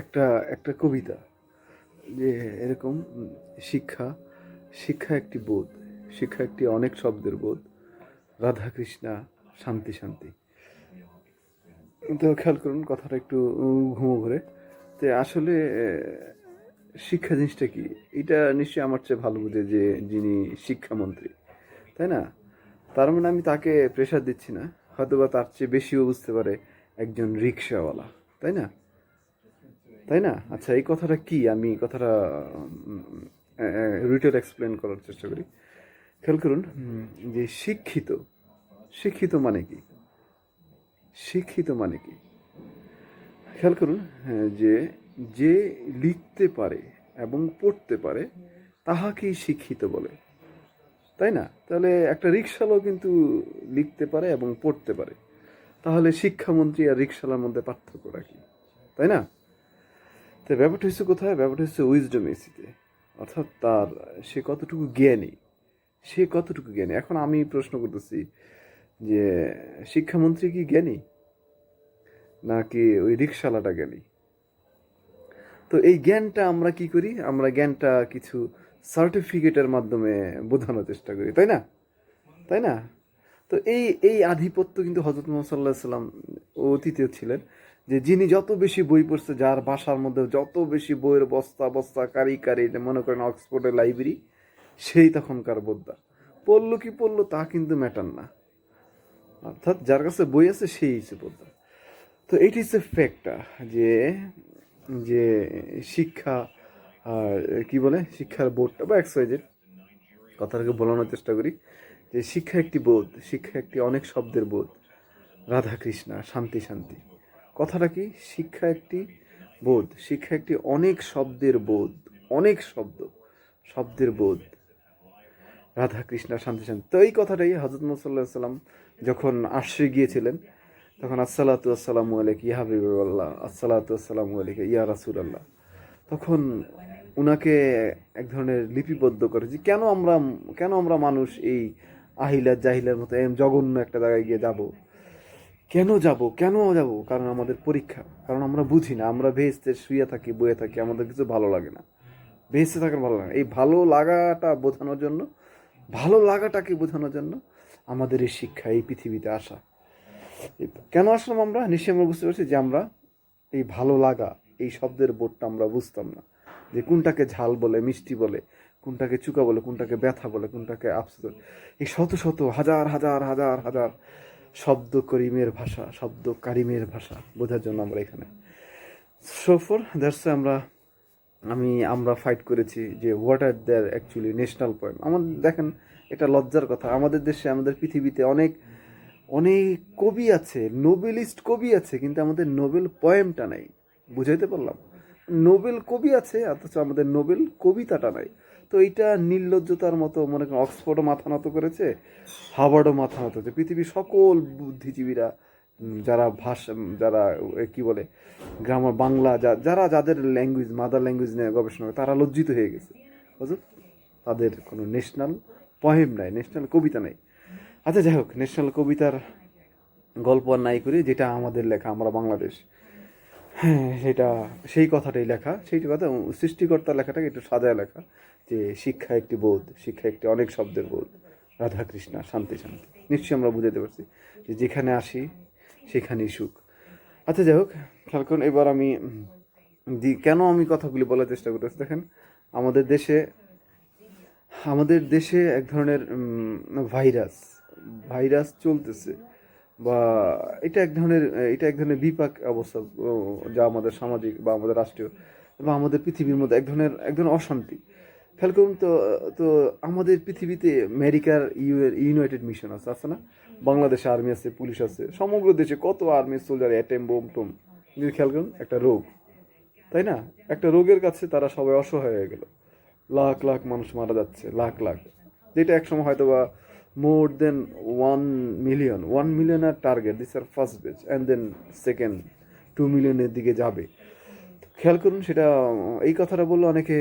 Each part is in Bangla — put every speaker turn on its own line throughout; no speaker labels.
একটা একটা কবিতা যে এরকম শিক্ষা শিক্ষা একটি বোধ, শিক্ষা একটি অনেক শব্দের বোধ, রাধা কৃষ্ণা শান্তি শান্তি। কিন্তু খেয়াল করুন কথাটা একটু ঘুমো ঘুরে। তো আসলে শিক্ষা জিনিসটা কি, এটা নিশ্চয়ই আমার চেয়ে ভালো বুঝে যে যিনি শিক্ষামন্ত্রী, তাই না? তার মানে আমি তাকে প্রেশার দিচ্ছি না, হয়তো বা তার চেয়ে বেশিও বুঝতে পারে একজন রিক্সাওয়ালা, তাই না? তাই না? আচ্ছা, এই কথাটা কি, আমি কথাটা রিটেল এক্সপ্লেন করার চেষ্টা করি। খেয়াল করুন, যে শিক্ষিত, শিক্ষিত মানে কি? শিক্ষিত মানে কি? খেয়াল করুন, হ্যাঁ, যে যে লিখতে পারে এবং পড়তে পারে তাহাকেই শিক্ষিত বলে, তাই না? তাহলে একটা রিক্সাওয়ালাও কিন্তু লিখতে পারে এবং পড়তে পারে, তাহলে শিক্ষামন্ত্রী আর রিক্সাওয়ালার মধ্যে পার্থক্যটা কি, তাই না? তো ব্যাপারটা হচ্ছে কোথায়? ব্যাপারটা হচ্ছে উইজডম এসিতে, অর্থাৎ তার সে কতটুকু জ্ঞানী, সে কতটুকু জ্ঞানী। এখন আমি প্রশ্ন করতেছি যে শিক্ষামন্ত্রী কি জ্ঞানী, নাকি ওই রিক্সাওয়ালাটা জ্ঞানী? তো এই জ্ঞানটা আমরা কি করি? আমরা জ্ঞানটা কিছু সার্টিফিকেটের মাধ্যমে বোঝানোর চেষ্টা করি, তাই না? তাই না? তো এই এই আধিপত্য কিন্তু হজরত মুহাম্মদ সাল্লাল্লাহু আলাইহি সাল্লাম অতীতে ছিলেন, যে যিনি যত বেশি বই পড়ছে, যার বাসার মধ্যে যত বেশি বইয়ের বস্তা বস্তা কারি কারি, মনে করেন অক্সফোর্ডের লাইব্রেরি, সেই তখনকার বোদ্ধা। পড়লো কি পড়লো তা কিন্তু ম্যাটার না, অর্থাৎ যার কাছে বই আছে সেই হচ্ছে বোদ্ধা। তো এইটি হচ্ছে ফ্যাক্টটা, যে যে শিক্ষা, আর কি বলে, শিক্ষার বোর্ডটা বা এক্সওয়াইজেড, কথাটাকে বোঝানোর চেষ্টা করি যে শিক্ষা একটি বোধ, শিক্ষা একটি অনেক শব্দের বোধ, রাধা কৃষ্ণা শান্তি শান্তি। কথাটা কি? শিক্ষা একটি বোধ, শিক্ষা একটি অনেক শব্দের বোধ, অনেক শব্দ, শব্দের বোধ, রাধা কৃষ্ণা শান্তি শান্তি। তো এই কথাটাই হযরত মুহাম্মদ সাল্লাল্লাহু আলাইহি সাল্লাম যখন আশ্রয় গিয়েছিলেন, তখন আসসালাতু আসসালামু আলাইকা ইয়া হাবিবাল্লাহ, আসসালাতু আসসালামু আলাইকা ইয়া রাসূলুল্লাহ, তখন উনাকে এক ধরনের লিপিবদ্ধ করে যে কেন আমরা মানুষ এই আহিলা জাহিলার মতো এরম জঘন্য একটা জায়গায় গিয়ে যাব, কেন যাব? কারণ আমাদের পরীক্ষা, কারণ আমরা বুঝি না, আমরা ভেস্তে শুয়ে থাকি, বয়ে থাকি, আমাদের কিছু ভালো লাগে না, ভেস্তে থাকার ভালো লাগে না। এই ভালো লাগাটা বোঝানোর জন্য, ভালো লাগাটাকে বোঝানোর জন্য আমাদের এই শিক্ষা, এই পৃথিবীতে আসা। কেন আসলাম আমরা? নিশ্চয়ই আমরা বুঝতে পারছি যে আমরা এই ভালো লাগা, এই শব্দের বোধটা আমরা বুঝতাম না, যে কোনটাকে ঝাল বলে, মিষ্টি বলে, কোনটাকে চুকা বলে, কোনটাকে ব্যথা বলে, কোনটাকে আফসোস বলে। এই শত শত হাজার হাজার হাজার হাজার শব্দ করিমের ভাষা, শব্দ কারিমের ভাষা বোঝার জন্য আমরা এখানে। সো ফর দ্যাটস আমরা ফাইট করেছি যে what are there actually national poem. আমাদের দেখেন, এটা লজ্জার কথা, আমাদের দেশে, আমাদের পৃথিবীতে অনেক অনেক কবি আছে, নোবেলিস্ট কবি আছে, কিন্তু আমাদের নোবেল পয়েমটা নাই। বুঝাইতে পারলাম? নোবেল কবি আছে অথচ আমাদের নোবেল কবিতাটা নাই। তো এইটা নির্লজ্জতার মতো, মনে করেন অক্সফোর্ডও মাথা নত করেছে, হার্ভার্ডও মাথা নত করেছে, পৃথিবীর সকল বুদ্ধিজীবীরা, যারা কি বলে গ্রামার বাংলা, যাদের ল্যাঙ্গুয়েজ, মাদার ল্যাঙ্গুয়েজ নিয়ে গবেষণা করে, তারা লজ্জিত হয়ে গেছে। বুঝলো? তাদের কোনো ন্যাশনাল পয়েম নাই, ন্যাশনাল কবিতা নাই। আচ্ছা, যাই হোক, ন্যাশনাল কবিতার গল্প আর নাই করি, যেটা আমাদের লেখা, আমরা বাংলাদেশ, হ্যাঁ, সেটা সেই কথাটাই লেখা, সেইটা কথা সৃষ্টিকর্তার লেখাটাকে একটু সাজায় লেখা, যে শিক্ষা একটি বোধ, শিক্ষা একটি অনেক শব্দের বোধ, রাধা কৃষ্ণা শান্তি শান্তি। নিশ্চয়ই আমরা বুঝাতে পারছি যে যেখানে আসি সেখানেই সুখ। আচ্ছা, যাই হোক, খেয়াল করুন, এবার আমি কেন আমি কথাগুলি বলার চেষ্টা করতেছি। দেখেন, আমাদের দেশে আমাদের দেশে এক ধরনের ভাইরাস ভাইরাস চলতেছে, বা এটা এক ধরনের বিপাক অবস্থা, যা আমাদের সামাজিক বা আমাদের রাষ্ট্রীয় বা আমাদের পৃথিবীর মধ্যে এক ধরনের অশান্তি। খেয়াল করুন তো, তো আমাদের পৃথিবীতে আমেরিকার ইউনাইটেড মিশন আছে না? বাংলাদেশে আর্মি আছে, পুলিশ আছে, সমগ্র দেশে কত আর্মি সোলজার, অ্যাটেম বোম টোম। কিন্তু খেয়াল করুন, একটা রোগ, তাই না? একটা রোগের কাছে তারা সবাই অসহায় হয়ে গেল, লাখ লাখ মানুষ মারা যাচ্ছে, লাখ লাখ, যেটা একসময় হয়তো বা more than 1 million are target, this are first batch, and then second 2 মিলিয়নের দিকে যাবে। খেয়াল করুন, সেটা এই কথাটা বললে অনেকে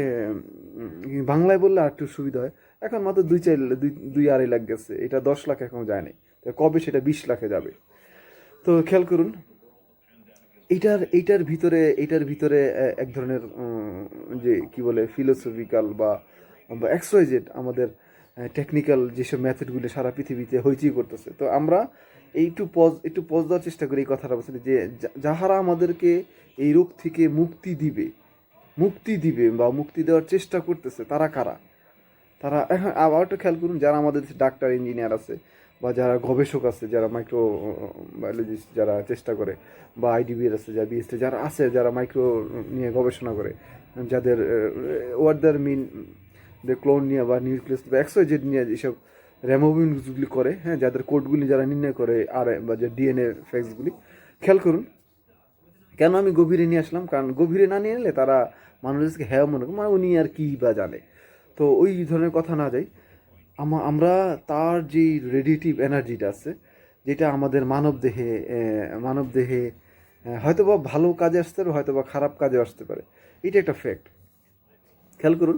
বাংলায় বললে আর একটু সুবিধা হয়। এখন মাত্র 2-2.5 লাখ গেছে, এটা 10 লাখ এখনো যায়নি, তো কবে সেটা 20 লাখে যাবে? তো খেয়াল করুন, এইটার ভিতরে এক ধরনের যে কি বলে ফিলোসফিক্যাল বা এক্সওয়াইজেড আমাদের টেকনিক্যাল যেসব মেথডগুলি সারা পৃথিবীতে হইচই করতেছে। তো আমরা একটু পজ দেওয়ার চেষ্টা করি এই কথাটা বলছি যে যাহারা আমাদেরকে এই রোগ থেকে মুক্তি দিবে বা মুক্তি দেওয়ার চেষ্টা করতেছে তারা কারা? তারা এখন আবার একটু খেয়াল করুন, যারা আমাদের দেশে ডাক্তার ইঞ্জিনিয়ার আছে বা যারা গবেষক আছে, যারা মাইক্রো বায়োলজিস্ট যারা চেষ্টা করে, বা আইডিবির আছে, যারা বিএসটি যারা আছে, যারা মাইক্রো নিয়ে গবেষণা করে, যাদের ওয়ার্ডার মিন ক্লোন নিয়ে বা নিউক্লিয়াস বা এক্সওয়াইজেড নিয়ে যেসব রেমোভিংসগুলি করে, হ্যাঁ, যাদের কোডগুলি যারা নির্ণয় করে আর বা যে ডিএনএ ফ্যাক্টসগুলি, খেয়াল করুন কেন আমি গভীরে নিয়ে আসলাম, কারণ গভীরে না নিয়ে এলে তারা মানুষকে হ্যাঁ মনে করে মানে উনি আর কি বা জানে। তো ওই ধরনের কথা না যাই, আমরা তার যে রেডিয়েটিভ এনার্জিটা আছে, যেটা আমাদের মানব দেহে হয়তো বা ভালো কাজে আসতে পারে, হয়তো বা খারাপ কাজে আসতে পারে, এটা একটা ফ্যাক্ট। খেয়াল করুন,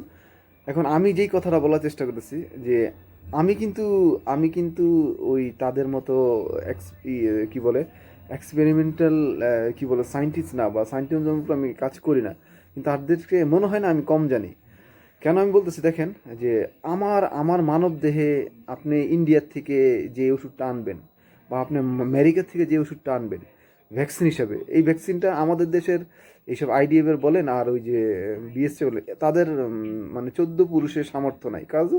এখন আমি যেই কথাটা বলার চেষ্টা করতেছি যে আমি কিন্তু ওই তাদের মতো কি বলে এক্সপেরিমেন্টাল কি বলে সায়েন্টিস্ট না, বা সায়েন্টিস্ট আমি কাজ করি না, কিন্তু তাদেরকে মনে হয় না আমি কম জানি। কেন আমি বলতেছি দেখেন, যে আমার মানব দেহে আপনি ইন্ডিয়ার থেকে যে ওষুধটা আনবেন বা আপনি আমেরিকার থেকে যে ওষুধটা আনবেন ভ্যাকসিন হিসাবে, এই ভ্যাকসিনটা আমাদের দেশের এইসব আইডিএফ এর বলেন আর ওই যে বিএসসি বলে, তাদের মানে 14 পুরুষের সামর্থ্য নাই। কাজ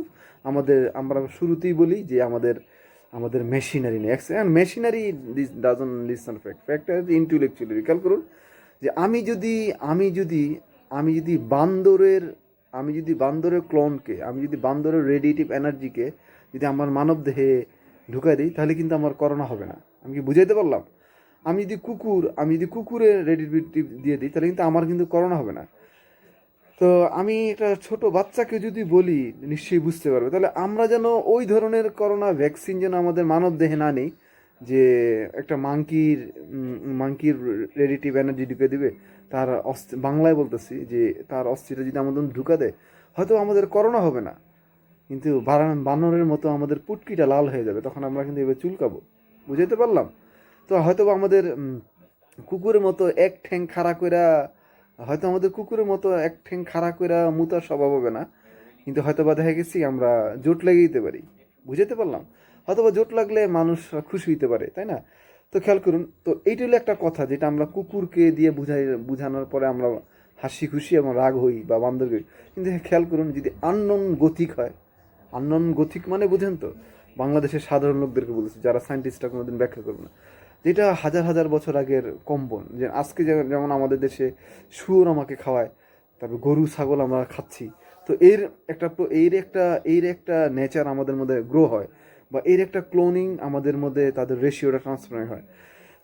আমরা শুরুতেই বলি যে আমাদের মেশিনারি নেই, machinery doesn't listen fact intellectually. খেয়াল করুন যে আমি যদি বান্দরের ক্লোনকে, আমি যদি বান্দরের রেডিয়েটিভ এনার্জিকে যদি আমার মানব দেহে ঢুকাই দিই, তাহলে কিন্তু আমার করোনা হবে না। আমি কি বুঝাইতে পারলাম? আমি যদি কুকুরের রেডিয়েটিভ দিয়ে দিই, তাহলে কিন্তু আমার কিন্তু করোনা হবে না। তো আমি একটা ছোট বাচ্চাকে যদি বলি, নিশ্চয়ই বুঝতে পারবে। তাহলে আমরা যেন ওই ধরনের করোনা ভ্যাকসিন যেন আমাদের মানব দেহে না নেই, যে একটা মাংকির রেডিয়েটিভ এনার্জি ঢুকে দিবে, তার বাংলায় বলতেছি যে তার অস্থিটা যদি আমাদের ঢুকা দেয়, হয়তো আমাদের করোনা হবে না, কিন্তু বানরের মতো আমাদের পুটকিটা লাল হয়ে যাবে, তখন আমরা কিন্তু এবার চুলকাবো। বুঝাইতে পারলাম? তো হয়তো আমাদের কুকুরের মতো এক ঠ্যাং খাড়া কইরা মুতার স্বভাব হবে না, কিন্তু হয়তো বা দেখা গেছি আমরা জোট লেগে দিতে পারি। বুঝাতে পারলাম? হয়তো বা জোট লাগলে মানুষ খুশি হইতে পারে, তাই না? তো খেয়াল করুন, তো এইটা হলো একটা কথা যেটা আমরা কুকুরকে দিয়ে বুঝানোর পরে আমরা হাসি খুশি এবং রাগ হই বা বান্দর হই। কিন্তু খেয়াল করুন, যদি আননোন গথিক হয়, আননোন গথিক মানে বুঝেন তো, বাংলাদেশের সাধারণ লোকদেরকে বলেছি, যারা সায়েন্টিস্টরা কোনোদিন ব্যাখ্যা করবে না, যেটা হাজার হাজার বছর আগের কম্বন, যে আজকে যেমন আমাদের দেশে শুয়োর আমাকে খাওয়ায়, তারপর গরু ছাগল আমরা খাচ্ছি, তো এর একটা নেচার আমাদের মধ্যে গ্রো হয়, বা এর একটা ক্লোনিং আমাদের মধ্যে তাদের রেশিওটা ট্রান্সফার হয়।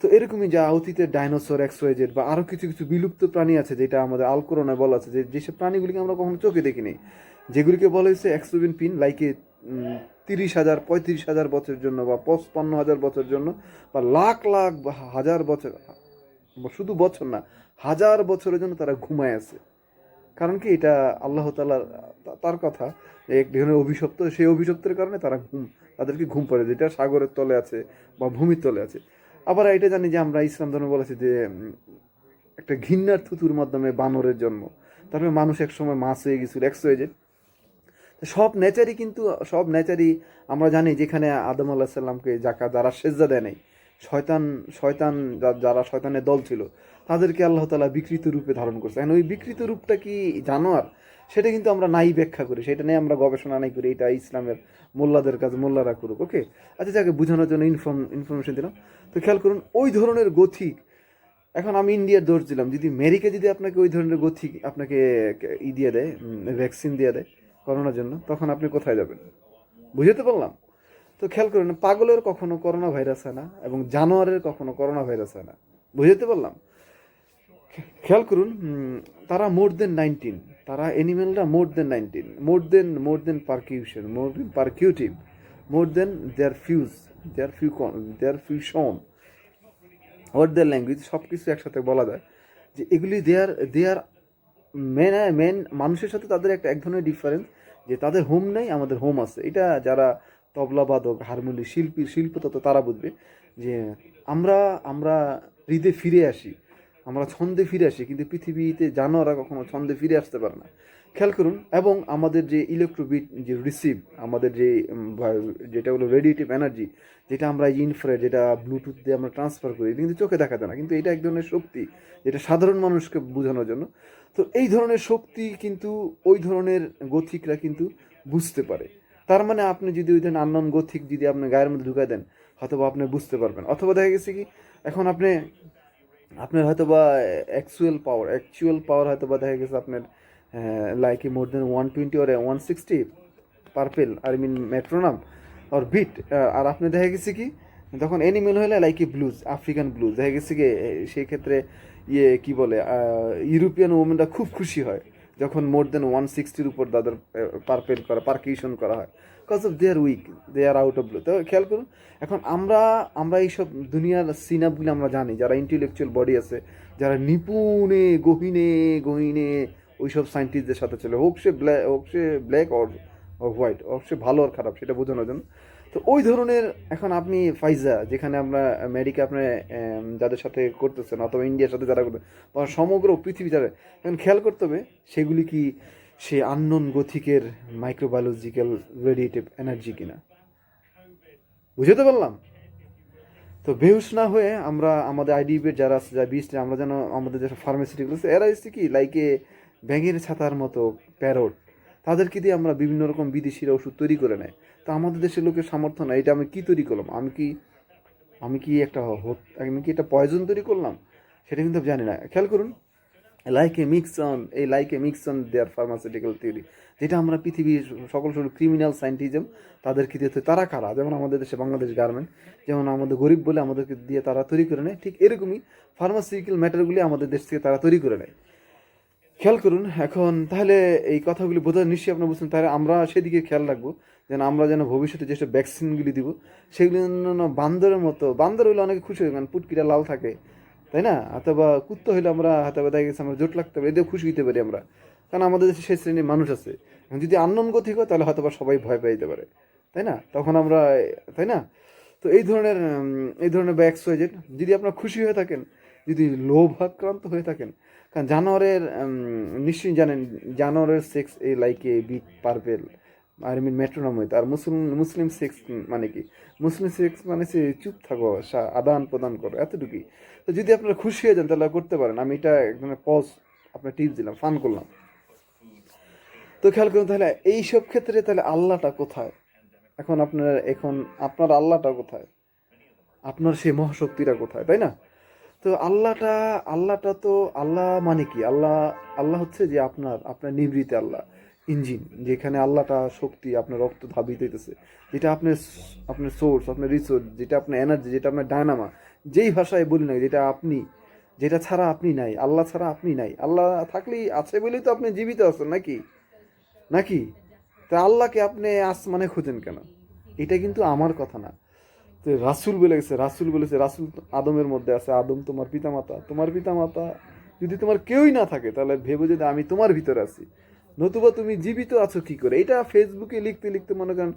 তো এরকমই যা অতীতের ডাইনোসর, এক্সওয়াইজেড বা আরও কিছু কিছু বিলুপ্ত প্রাণী আছে, যেটা আমাদের আল কোরআনে বলা আছে, যেসব প্রাণীগুলিকে আমরা কখনো চোখে দেখিনি, যেগুলিকে বলা হয়েছে এক্সোবিন পিন, লাইকে 30,000 35,000 বছরের জন্য বা 55,000 বছরের জন্য বা লাখ লাখ বা হাজার বছর, শুধু বছর না, হাজার বছরের জন্য তারা ঘুমায় আছে। কারণ কি, এটা আল্লাহ তাআলার তার কথা, এক ধরনের অভিশপ্ত, সেই অভিশপ্তের কারণে তাদেরকে ঘুম পড়ে, যেটা সাগরের তলে আছে বা ভূমির তলে আছে। আবার এটা জানি যে আমরা ইসলাম ধর্মে বলেছি যে একটা ঘৃণার থুতুর মাধ্যমে বানরের জন্ম, তারপরে মানুষ এক সময় মাছ হয়ে গেছিল, এক্সওয়াইজেড। সব নেচারই আমরা জানি, যেখানে আদম আলাহ সাল্লামকে যারা সেজদা দেয় নাই, শয়তান যারা শয়তানের দল ছিল, তাদেরকে আল্লাহ তাআলা বিকৃত রূপে ধারণ করছে। এখন ওই বিকৃত রূপটা কি জানোয়ার, সেটা কিন্তু আমরা নাই ব্যাখ্যা করি, সেটা নিয়ে আমরা গবেষণা নাই করি, এটা ইসলামের মোল্লাদের কাছে, মোল্লারা করুক। ওকে, আচ্ছা, যাকে বোঝানোর জন্য ইনফরমেশন দিলাম। তো খেয়াল করুন, ওই ধরনের গথিক, এখন আমি ইন্ডিয়ার দোষ দিলাম, যদি আমেরিকা যদি আপনাকে ওই ধরনের গথিক আপনাকে দিয়ে দেয়, ভ্যাকসিন দিয়ে দেয় করোনার জন্য, তখন আপনি কোথায় যাবেন? বুঝতে পারলাম? তো খেয়াল করুন, পাগলের কখনো করোনা ভাইরাস হয় না, এবং জানোয়ারের কখনো করোনা ভাইরাস হয় না। বুঝতে পারলাম? খেয়াল করুন, তারা মোর দেন 19, তারা অ্যানিমেলরা মোর দেন 19, মোর দেন পারকিউটিভ, মোর দেন দেয়ার ফিউশন ওয়ার দেয়ার ল্যাঙ্গুয়েজ, সব কিছু একসাথে বলা যায় যে এগুলি দেয়ার মেন মানুষের সাথে তাদের এক ধরনের ডিফারেন্স, যে তাদের হোম নেই, আমাদের হোম আছে। এটা যারা তবলাবাদক, হারমোনি শিল্প তত তারা বুঝবে, যে আমরা হৃদে ফিরে আসি, আমরা ছন্দে ফিরে আসি, কিন্তু পৃথিবীতে জানোয়াররা কখনো ছন্দে ফিরে আসতে পারে না। খেয়াল করুন। এবং আমাদের যে ইলেকট্রোবিট যে রিসিভ, আমাদের যে যেটা হলো রেডিয়েটিভ এনার্জি, যেটা আমরা ইনফ্রারেড, যেটা ব্লুটুথ দিয়ে আমরা ট্রান্সফার করি, এটা কিন্তু চোখে দেখা যায় না, কিন্তু এটা এক ধরনের শক্তি যেটা সাধারণ মানুষকে বোঝানোর জন্য। তো এই ধরনের শক্তি কিন্তু ওই ধরনের গথিকরা কিন্তু বুঝতে পারে। তার মানে আপনি যদি ওই ধরনের আননোন গথিক যদি আপনি গায়ের মধ্যে ঢুকাই দেন, হয়তো বা আপনি বুঝতে পারবেন। অথবা দেখা গেছে কি, এখন আপনার হয়তো বা অ্যাকচুয়াল পাওয়ার হয়তো বা দেখা গেছে আপনার like more than 120 or 160 purple, I mean metronome আর বিট। আর আপনি দেখা গেছে কি, তখন অ্যানিমেল হলে লাইক ব্লুজ, আফ্রিকান ব্লুজ দেখা গেছে কি, সেই ক্ষেত্রে কি বলে, ইউরোপিয়ান ওমেনরা খুব খুশি হয় যখন মোর দেন 160-র উপর তাদের পারকিউশন করা হয়, cause of they are weak, they are out of blue. তো খেয়াল করুন, এখন আমরা এইসব দুনিয়ার সিনাপগুলো আমরা জানি, যারা ইন্টেলেকচুয়াল বডি আছে, যারা নিপুণে গহীনে গহীনে ওইসব সায়েন্টিস্টদের সাথে চলে, হোক সে ব্ল্যাক অর হোয়াইট, হোক সে ভালো আর খারাপ, সেটা বোঝানোর জন্য। তো ওই ধরনের, এখন আপনি ফাইজা, যেখানে আমরা আমেরিকা আপনার যাদের সাথে করতেছেন, অথবা ইন্ডিয়ার সাথে যারা করতে, বা সমগ্র পৃথিবী যারা, এখন খেয়াল করতে হবে সেগুলি কি সে আননোন গথিকের মাইক্রোবায়োলজিক্যাল রেডিয়েটিভ এনার্জি কিনা। বুঝতে পারলাম? তো বেহুশ না হয়ে আমরা আমাদের আইডিবির যারা আছে, যা বিষ, আমরা যেন আমাদের যেসব ফার্মাসিউটিক্যাল আছে, এরা এসছে কি লাইকে ব্যাঙের ছাতার মতো প্যারট, তাদেরকে দিয়ে আমরা বিভিন্ন রকম বিদেশিরা ওষুধ তৈরি করে নেয়। তো আমাদের দেশের লোকের সামর্থ্য না, এটা আমি কি তৈরি করলাম, আমি কি এটা পয়জন তৈরি করলাম, সেটা কিন্তু আমি জানি না। খেয়াল করুন, like a mix on their pharmaceutical theory, যেটা আমরা পৃথিবীর সকল ক্রিমিনাল সায়েন্টিজম তাদেরকে দিয়ে তারা কারা, যেমন আমাদের দেশে বাংলাদেশ গার্মেন্ট, যেমন আমাদের গরিব বলে আমাদেরকে দিয়ে তারা তৈরি করে নেয়, ঠিক এরকমই ফার্মাসিউটিক্যাল ম্যাটারগুলি আমাদের দেশ থেকে তারা তৈরি করে নেয়। খেয়াল করুন। এখন তাহলে এই কথাগুলি বোধহয় নিশ্চয়ই আপনারা বুঝছেন, তাহলে আমরা সেদিকে খেয়াল রাখবো, যেন আমরা যেন ভবিষ্যতে যেসব ভ্যাকসিনগুলি দিব সেগুলি যেন বান্দরের মতো, বান্দর হইলে অনেকে খুশি হয়ে, কারণ পুটকিটা লাল থাকে, তাই না? অথবা কুত্তা হইলে আমরা হয়তো দেখা গেছে আমরা জোট লাগতে পারি, এদের খুশি হইতে পারি আমরা, কারণ আমাদের দেশে সেই শ্রেণীর মানুষ আছে। এখন যদি আননোন গথিক হয়, তাহলে হয়তো বা সবাই ভয় পেয়ে যেতে পারে, তাই না? তখন আমরা, তাই না? তো এই ধরনের বা এক্সওয়াইজেড, যদি আপনারা খুশি হয়ে থাকেন, যদি লোভাক্রান্ত হয়ে থাকেন, কারণ জানোয়ারের নিশ্চয়ই জানেন, জানোয়ারের সেক্স এই লাইকে বিট পার্পেল, আই মিন মেট্রোনম হইতে। আর মুসলিম সেক্স মানে কি? মুসলিম সেক্স মানে সে চুপ থাকো, আদান প্রদান করো, এতটুকুই। তো যদি আপনারা খুশি হয়ে যান, তাহলে করতে পারেন। আমি এটা একদম পজ, আপনার টিপস দিলাম, ফান করলাম। তো খেয়াল করুন, তাহলে এইসব ক্ষেত্রে তাহলে আল্লাহটা কোথায়? এখন আপনার আল্লাহটা কোথায়? আপনার সেই মহাশক্তিটা কোথায়, তাই না? তো আল্লাহটা তো, আল্লাহ মানে কি? আল্লাহ হচ্ছে যে আপনার নিবৃত্ত আল্লাহ, ইঞ্জিন, যেখানে আল্লাহটা শক্তি, আপনার রক্ত ধাবিত হইতেছে, যেটা আপনার সোর্স, আপনার রিসোর্স, যেটা আপনার এনার্জি, যেটা আপনার ডায়নামা, যেই ভাষায় বলি না, যেটা ছাড়া আপনি নাই, আল্লাহ ছাড়া আপনি নাই। আল্লাহ থাকলেই আছে বলেই তো আপনি জীবিত আছেন, নাকি? তা আল্লাহকে আপনি আসমানে খুঁজেন কেন? এটা কিন্তু আমার কথা না। তো রাসূল বলেছে, রাসূল আদমের মধ্যে আছে, আদম তোমার পিতামাতা যদি তোমার কেউই না থাকে, তাহলে ভেবো যে আমি তোমার ভিতরে আছি, নতুবা তুমি জীবিত আছো কি করে। এটা ফেসবুকে লিখতে লিখতে মনে করেন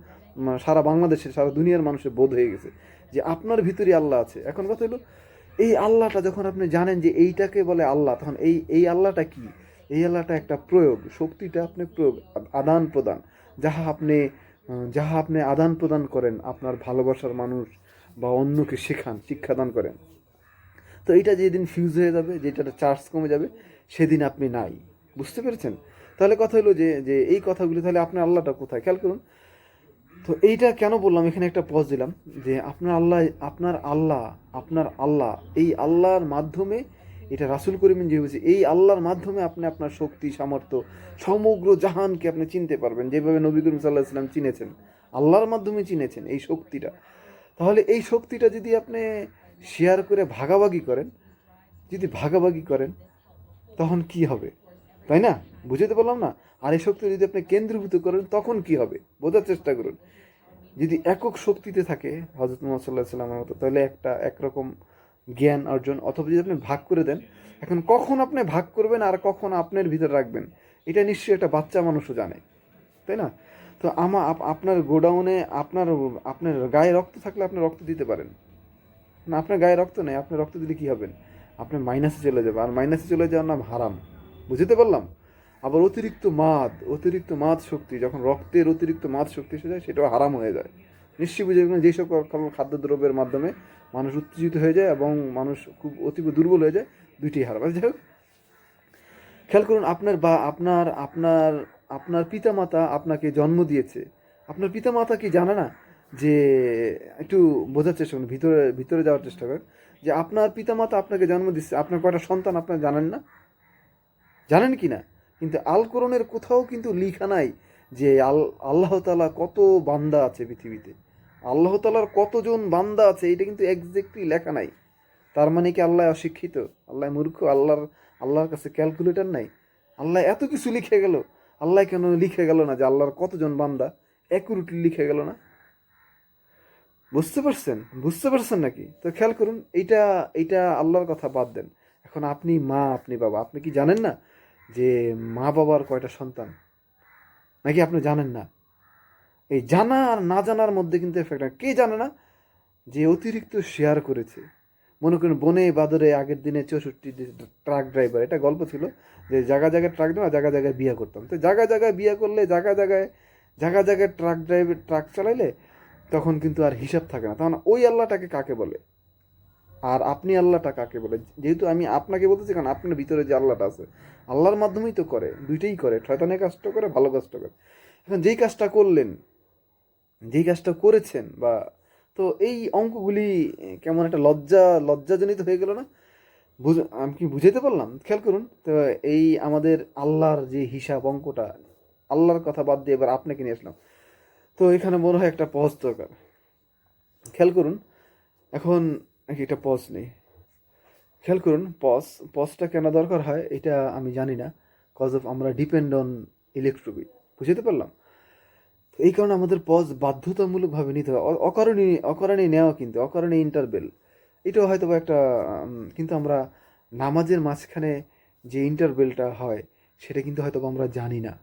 সারা বাংলাদেশের, সারা দুনিয়ার মানুষের বোধ হয়ে গেছে যে আপনার ভিতরে আল্লাহ আছে। এখন কথা হলো, এই আল্লাহটা যখন আপনি জানেন যে এইটাকে বলে আল্লাহ, তখন এই আল্লাহটা কি? এই আল্লাহটা একটা প্রয়োগ, শক্তিটা আপনি প্রয়োগ, আদান প্রদান, যাহা আপনি যাহা আপনি আদান প্রদান করেন আপনার ভালোবাসার মানুষ বা অন্যকে শিক্ষাদান করেন। তো এইটা যেদিন ফিউজ হয়ে যাবে, যেটার চার্জ কমে যাবে, সেদিন আপনি নাই। বুঝতে পেরেছেন? তাহলে কথা হলো যে এই কথাগুলি, তাহলে আপনার আল্লাহটা কোথায়? খেয়াল করুন। তো এইটা কেন বললাম, এখানে একটা পজ দিলাম, যে আপনার আল্লাহ এই আল্লাহর মাধ্যমে, এটা রাসূল করিমেন যে বলছে, এই আল্লাহর মাধ্যমে আপনি আপনার শক্তি সামর্থ্য সমগ্র জাহানকে আপনি চিনতে পারবেন, যেভাবে নবী করিম সাল্লাল্লাহু আলাইহি ওয়াসাল্লাম চিনেছেন, আল্লাহর মাধ্যমে চিনেছেন এই শক্তিটা। তাহলে এই শক্তিটা যদি আপনি শেয়ার করে ভাগাভাগি করেন, তখন কি হবে, তাই না? বুঝতে পারলাম না? আর এই শক্তি যদি আপনি কেন্দ্রীভূত করেন, তখন কি হবে বোঝার চেষ্টা করুন। যদি একক শক্তিতে থাকে হযরত মুহাম্মদ সাল্লাল্লাহু আলাইহি ওয়াসাল্লামের মতো, তাহলে একরকম জ্ঞান অর্জন। অথবা যদি আপনি ভাগ করে দেন, এখন কখন আপনি ভাগ করবেন আর কখন আপনার ভিতরে রাখবেন, এটা নিশ্চয়ই একটা বাচ্চা মানুষও জানে, তাই না? তো আপনার গোডাউনে আপনার গায়ে রক্ত থাকলে আপনি রক্ত দিতে পারেন না, আপনার গায়ে রক্ত নেই, আপনি রক্ত দিলে কি হবেন? আপনি মাইনাসে চলে যাবে, আর মাইনাসে চলে যাওয়ার নাম হারাম। বুঝতে পারলাম? আবার অতিরিক্ত মাদ শক্তি, যখন রক্তের অতিরিক্ত মাদ শক্তি এসে যায়, সেটাও হারাম হয়ে যায়। নিশ্চয়ই বুঝে গেলেন, যেসব খাদ্যদ্রব্যের মাধ্যমে মানুষ উত্তেজিত হয়ে যায় এবং মানুষ খুব অতীব দুর্বল হয়ে যায়, দুইটি হারাম। যাই হোক, খেয়াল করুন, আপনার পিতামাতা আপনাকে জন্ম দিয়েছে। আপনার পিতামাতা কি জানে না যে, একটু বোঝার চেষ্টা করুন, ভিতরে ভিতরে যাওয়ার চেষ্টা করেন, যে আপনার পিতামাতা আপনাকে জন্ম দিচ্ছে, আপনার কয়টা সন্তান আপনার জানেন না? জানেন কি না? কিন্তু আল কোরআনের কোথাও কিন্তু লিখা নাই যে আল্লাহ তাআলা কত বান্দা আছে পৃথিবীতে, আল্লাহ তাআলার কতজন বান্দা আছে, এটা কিন্তু এক্স্যাক্টলি লেখা নাই। তার মানে কি আল্লাহ অশিক্ষিত? আল্লাহ মূর্খ? আল্লাহর কাছে ক্যালকুলেটর নাই? আল্লাহ এত কিছু লিখে গেল, আল্লাহ কেন লিখে গেল না যে আল্লাহর কতজন বান্দা? অ্যাকুরেটলি লিখে গেল না? বুঝতে পারছেন নাকি? তো খেয়াল করুন, এইটা এইটা আল্লাহর কথা বাদ দেন। এখন আপনি মা, আপনি বাবা, আপনি কি জানেন না যে মা বাবার কয়টা সন্তান? নাকি আপনি জানেন না? এই জানা আর না জানার মধ্যে কিন্তু এফেক্ট। কে জানে না যে অতিরিক্ত শেয়ার করেছে? মনে করেন বনে বাদরে আগের দিনে 64 ট্রাক ড্রাইভার, এটা গল্প ছিল যে জায়গায় জায়গায় ট্রাক দেওয়া, জায়গায় জায়গায় বিয়ে করতাম। তো জায়গায় জায়গায় বিয়ে করলে, জায়গায় ট্রাক চালাইলে তখন কিন্তু আর হিসাব থাকে না। তখন ওই আল্লাহটাকে কাকে বলে? আর আপনি আল্লাহটা কাকে বলে? যেহেতু আমি আপনাকে বলতেছি, কারণ আপনার ভিতরে যে আল্লাহটা আছে, আল্লাহর মাধ্যমেই তো করে, দুইটাই করে, শয়তানের কাজটা করে, ভালো কাজটা করে। এখন যেই কাজটা করেছেন, বা তো এই অঙ্কগুলি কেমন একটা লজ্জাজনিত হয়ে গেল না? আমি কি বুঝাইতে পারলাম? খেয়াল করুন তো, এই আমাদের আল্লাহর যে হিসাব অঙ্কটা, আল্লাহর কথা বাদ দিয়ে এবার আপনাকে নিয়ে আসলাম। তো এখানে মনে হয় একটা পজ দরকার। খেয়াল করুন, এখন নাকি একটা পজ নেই। খেয়াল করুন, পজটা কেন দরকার হয় এটা আমি জানি না, কজ অফ আমরা ডিপেন্ড অন ইলেকট্রোবিট। বুঝতে পারলাম? এই কারণে আমাদের পজ বাধ্যতামূলকভাবে নিতে হয়। অকারণে নেওয়া, কিন্তু অকারণে ইন্টারবেল, এটাও হয়তো বা একটা কিন্তু আমরা নামাজের মাঝখানে যে ইন্টারবেলটা হয়, সেটা কিন্তু হয়তো বা আমরা জানি না।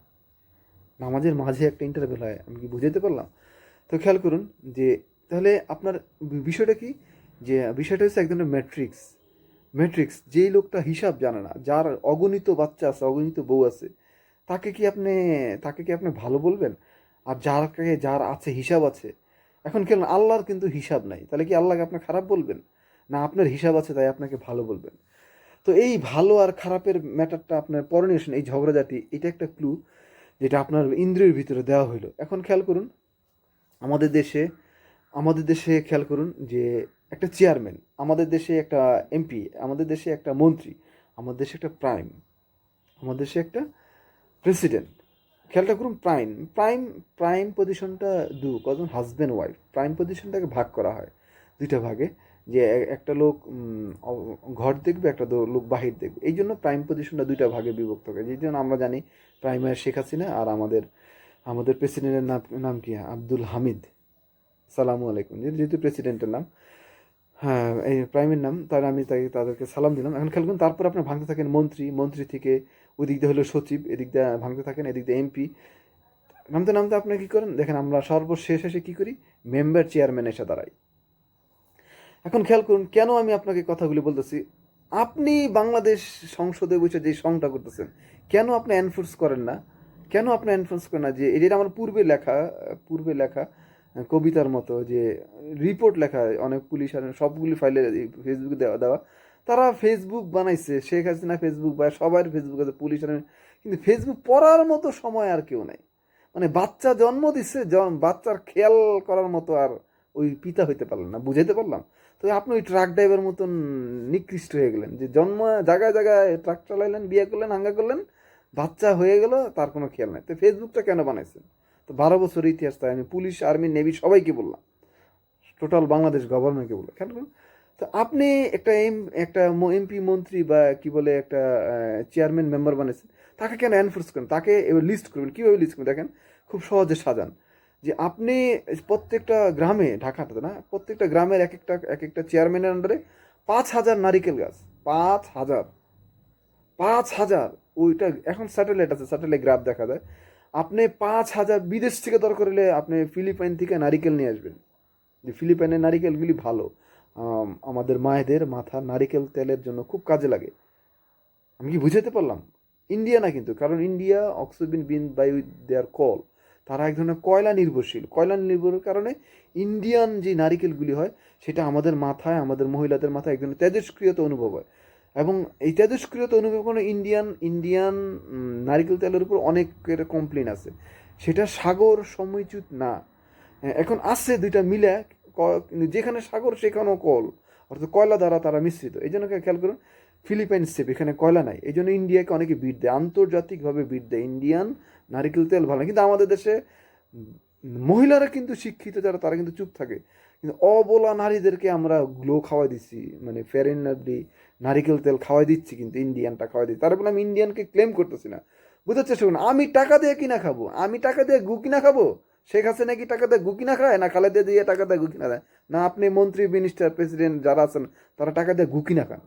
নামাজের মাঝে একটা ইন্টারবেল হয়, আমি কি বুঝাতে পারলাম? তো খেয়াল করুন যে, তাহলে আপনার বিষয়টা কি, যে বিষয়টা হচ্ছে এক ধরনের ম্যাট্রিক্স। যেই লোকটা হিসাব জানে না, যার অগণিত বাচ্চা আছে, অগণিত বউ আছে, তাকে কি আপনি ভালো বলবেন? আর যার আছে, হিসাব আছে, এখন কেন আল্লাহর কিন্তু হিসাব নাই, তাহলে কি আল্লাহকে আপনি খারাপ বলবেন? না, আপনার হিসাব আছে তাই আপনাকে ভালো বলবেন? তো এই ভালো আর খারাপের ম্যাটারটা আপনার পরে নিয়ে আসেন, এই ঝগড়াঝাটি, এটা একটা ক্লু যেটা আপনার ইন্দ্রিয়ের ভিতরে দেওয়া হইলো। এখন খেয়াল করুন, আমাদের দেশে আমাদের দেশে খেয়াল করুন যে একটা চেয়ারম্যান, আমাদের দেশে একটা এমপি, আমাদের দেশে একটা মন্ত্রী, আমাদের দেশে একটা আমাদের দেশে একটা প্রেসিডেন্ট। খেয়ালটা করুন, প্রাইম প্রাইম পজিশনটা কজন হাজব্যান্ড ওয়াইফ, প্রাইম পজিশনটাকে ভাগ করা হয় দুইটা ভাগে, যে একটা লোক ঘর দেখবে, একটা লোক বাহির দেখবে। এই জন্য প্রাইম পজিশনটা দুইটা ভাগে বিভক্ত হয়। যেই জন্য আমরা জানি প্রাইমার শেখ হাসিনা, আর আমাদের প্রেসিডেন্টের নাম কি, আব্দুল হামিদ, সালামু আলাইকুম, যেহেতু প্রেসিডেন্টের নাম, হ্যাঁ এই প্রাইমের নাম, তার আমি তাদেরকে সালাম দিলাম। এখন খেয়াল করুন, তারপর আপনি ভাঙতে থাকেন মন্ত্রী থেকে ওই দিয়ে হলো সচিব, এদিক দিয়ে ভাঙতে থাকেন, এদিক দিয়ে এমপি, নামতে নামতে আপনি কী করেন দেখেন, আমরা সর্বশেষ এসে কী করি, মেম্বার চেয়ারম্যান এসে দাঁড়াই। এখন খেয়াল করুন, কেন আমি আপনাকে কথাগুলি বলতেছি। আপনি বাংলাদেশ সংসদে বসে যে সংটা করতেছেন, কেন আপনি এনফোর্স করেন না? যে এটা আমার পূর্বে লেখা কবিতার মতো, যে রিপোর্ট লেখা অনেক পুলিশ আর সবগুলি ফাইলে ফেসবুকে দেওয়া। তারা ফেসবুক বানাইছে, শেখ হাসিনা ফেসবুক, বা সবার ফেসবুক আছে, পুলিশ আর, কিন্তু ফেসবুক পড়ার মতো সময় আর কেউ নাই। মানে বাচ্চা জন্ম দিচ্ছে, বাচ্চার খেয়াল করার মতো আর ওই পিতা হইতে পারলেন না। বুঝাইতে পারলাম? তো আপনি ওই ট্রাক ড্রাইভার মতন নিকৃষ্ট হয়ে গেলেন, যে জন্ম জায়গায় জায়গায় ট্রাক চালাইলেন, বিয়ে করলেন, হাঙ্গা করলেন, বাচ্চা হয়ে গেল, তার কোনো খেয়াল নাই। তো ফেসবুকটা কেন বানাইছেন? তো 12 বছর ইতিহাস, তাই আমি পুলিশ, আর্মি, নেভি সবাইকে বললাম, টোটাল বাংলাদেশ গভর্নমেন্টকে বললাম। কেন? তো আপনি একটা এমপি, মন্ত্রী, বা কি বলে একটা চেয়ারম্যান মেম্বার বানিয়েছেন, তাকে কেন এনফোর্স করেন? তাকে এবার লিস্ট করবেন। কীভাবে লিস্ট করবেন দেখেন, খুব সহজে সাজান, যে আপনি প্রত্যেকটা গ্রামে, ঢাকাটাতে না, প্রত্যেকটা গ্রামের এক একটা চেয়ারম্যানের আন্ডারে 5,000 নারিকেল গাছ, 5,000, 5,000। ওইটা এখন স্যাটেলাইট আছে, স্যাটেলাইট গ্রাফ দেখা যায়। আপনি 5,000 বিদেশ থেকে দরকার হলে আপনি ফিলিপাইন থেকে নারিকেল নিয়ে আসবেন, যে ফিলিপাইনের নারিকেলগুলি ভালো। আমাদের মায়েদের মাথা নারিকেল তেলের জন্য খুব কাজে লাগে। আমি কি বুঝাতে পারলাম? ইন্ডিয়া না কিন্তু, কারণ India oxygen been by their call, তারা এক ধরনের কয়লা নির্ভরশীল। কয়লা নির্ভরের কারণে ইন্ডিয়ান যে নারিকেলগুলি হয় সেটা আমাদের মাথায়, আমাদের মহিলাদের মাথায় এক ধরনের তেজস্ক্রিয়তা অনুভব হয়, এবং এই তেজস্ক্রিয়তা অনুভব করে ইন্ডিয়ান ইন্ডিয়ান নারিকেল তেলের উপর অনেকের কমপ্লেন আছে, সেটা সাগর সমুচিত না। এখন আসছে দুইটা মিলে, যেখানে সাগর সেখানেও কল, অর্থাৎ কয়লা দ্বারা তারা মিশ্রিত। এই জন্য খেয়াল করুন, ফিলিপাইন স্টেপ, এখানে কয়লা নাই, এই জন্য ইন্ডিয়াকে অনেকে বিট দেয়, আন্তর্জাতিকভাবে বিট দেয়, ইন্ডিয়ান নারিকেল তেল ভালো না। কিন্তু আমাদের দেশে মহিলারা কিন্তু শিক্ষিত যারা, তারা কিন্তু চুপ থাকে, কিন্তু অবলা নারীদেরকে আমরা গ্লো খাওয়াই দিচ্ছি, মানে ফেয়ার অ্যান্ড লাভলি নারিকেল তেল খাওয়াই দিচ্ছি, কিন্তু ইন্ডিয়ানটা খাওয়াই দিচ্ছি। তারপরে আমি ইন্ডিয়ানকে ক্লেম করতেছি না, বুঝতে চেষ্টা করুন। আমি টাকা দিয়ে কিনা খাবো, আমি টাকা দিয়ে গু কিনা খাবো? শেখ হাসিনা কি টাকা দিয়ে গু কিনা খায়? না খালেদা দিয়ে টাকা দিয়ে গু কিনা দেয়? না আপনি মন্ত্রী, মিনিস্টার, প্রেসিডেন্ট যারা আছেন তারা টাকা দিয়ে গু কিনা খান,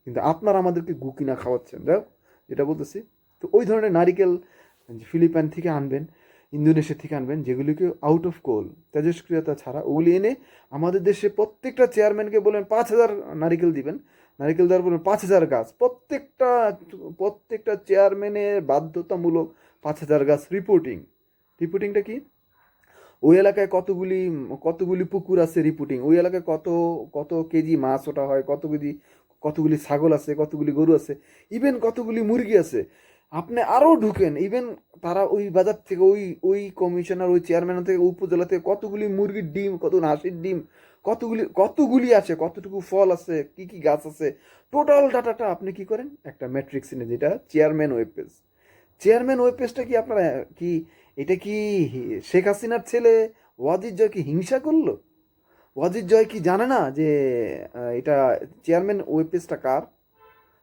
কিন্তু আপনারা আমাদেরকে গু কিনা খাওয়াচ্ছেন। যাই হোক, যেটা বলতেছি, তো ওই ধরনের নারিকেল ফিলিপাইন থেকে আনবেন, ইন্দোনেশিয়া থেকে আনবেন, যেগুলিকে আউট অফ কোল, তেজস্ক্রিয়তা ছাড়া, ওগুলি এনে আমাদের দেশে প্রত্যেকটা চেয়ারম্যানকে বলেন 5,000 নারিকেল দিবেন, নারিকেল দেওয়ার বলেন 5,000 গাছ, প্রত্যেকটা প্রত্যেকটা চেয়ারম্যানের বাধ্যতামূলক 5,000 গাছ রিপোর্টিং। রিপোর্টিংটা কি? ওই এলাকায় কতগুলি কতগুলি পুকুর আছে রিপোর্টিং, ওই এলাকায় কত কত কেজি মাছ ওটা হয়, কত কেজি, কতগুলি ছাগল আছে, কতগুলি গরু আছে, ইভেন কতগুলি মুরগি আছে। আপনি আরও ঢুকেন, ইভেন তারা ওই বাজার থেকে, ওই ওই কমিশনার, ওই চেয়ারম্যান থেকে, উপজেলা থেকে কতগুলি মুরগির ডিম, কত হাঁসির ডিম, কতগুলি কতগুলি আছে, কতটুকু ফল আছে, কি কি গাছ আছে, টোটাল ডাটাটা আপনি কি করেন একটা ম্যাট্রিক্স এনে, যেটা chairman web page. Chairman web পেজটা কি আপনারা কি, এটা কি শেখ হাসিনার ছেলে ওয়াজিদ জয় কি হিংসা করলো? ওয়াজিদ জয় কি জানে না যে এটা চেয়ারম্যান ওয়েব পেজটা কার?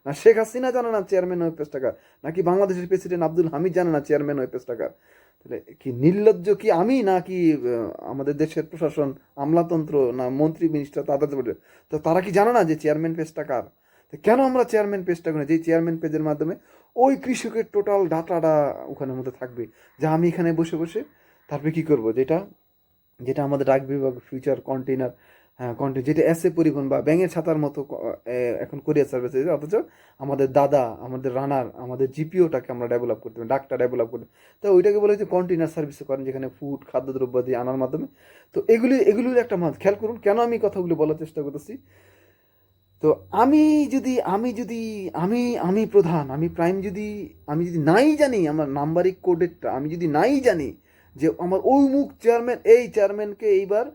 না শেখ হাসিনা জানে না চেয়ারম্যান ওয়েব পেজটা কার? নাকি বাংলাদেশের প্রেসিডেন্ট আব্দুল হামিদ জানে না চেয়ারম্যান ওয়েব পেজটা কার? তাহলে কি নির্লজ্জ কি আমি, নাকি আমাদের দেশের প্রশাসন, আমলাতন্ত্র, না মন্ত্রী, মিনিস্টার, তাদের তো তারা কি জানে না যে চেয়ারম্যান পেজটা কার? তো কেন আমরা চেয়ারম্যান পেজটা করে, যে চেয়ারম্যান পেজের মাধ্যমে ওই কৃষকের টোটাল ডাটাটা ওখানের মধ্যে থাকবে, যা আমি এখানে বসে বসে তারপরে কি করব, যেটা যেটা আমাদের ডাক বিভাগ ফিউচার কন্টেইনার, হ্যাঁ কন্টেইনার, যেটা এসে পরিবহন বা ব্যাঙের ছাতার মতো এখন কোরিয়ার সার্ভিস, অথচ আমাদের দাদা, আমাদের রানার, আমাদের জিপিওটাকে আমরা ডেভেলপ করতে হবে, ডাকটা ডেভেলপ করতে, তো ওইটাকে বলে যে কন্টেইনার সার্ভিস করেন, যেখানে ফুড, খাদ্যদ্রব্য দিয়ে আনার মাধ্যমে। তো এগুলির একটা মাঝ খেয়াল করুন, কেন আমি কথাগুলো বলার চেষ্টা করতেছি। তো আমি যদি আমি যদি আমি আমি প্রধান, আমি প্রাইম, যদি আমি যদি নাই জানি আমার নাম্বারিক কোডেরটা, আমি যদি নাই জানি যে আমার ওই মুখ চেয়ারম্যান, এই চেয়ারম্যানকে এইবার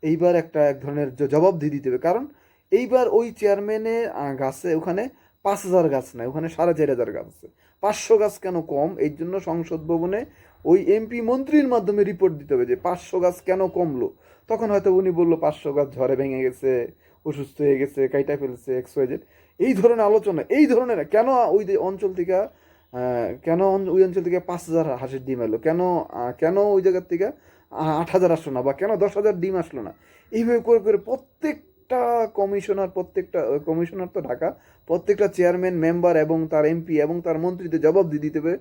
এইবার একটা এক ধরনের জবাব দিয়ে দিতে হবে, কারণ এইবার ওই চেয়ারম্যানের গাছে ওখানে 5,000 গাছ নাই, ওখানে 4,500 গাছ আছে। 500 গাছ কেন কম, এই জন্য সংসদ ভবনে ওই এমপি মন্ত্রীর মাধ্যমে রিপোর্ট দিতে হবে যে 500 গাছ কেন কমলো। তখন হয়তো উনি বললো 500 গাছ ঝড়ে ভেঙে গেছে, অসুস্থ হয়ে গেছে, কাইটা ফেলছে, XYZ, এই ধরনের আলোচনা, এই ধরনের কেন ওই যে অঞ্চল থেকে কেন ওই অঞ্চল থেকে 5,000 হাঁসের ডিম এলো, কেন কেন ওই জায়গার থেকে 8,000 আসলো না, বা কেন 10,000 ডিম আসলো না, এইভাবে করে করে প্রত্যেকটা কমিশনার তো ঢাকা, প্রত্যেকটা চেয়ারম্যান, মেম্বার এবং তার এমপি এবং তার মন্ত্রীদের জবাব দিয়ে দিতে হবে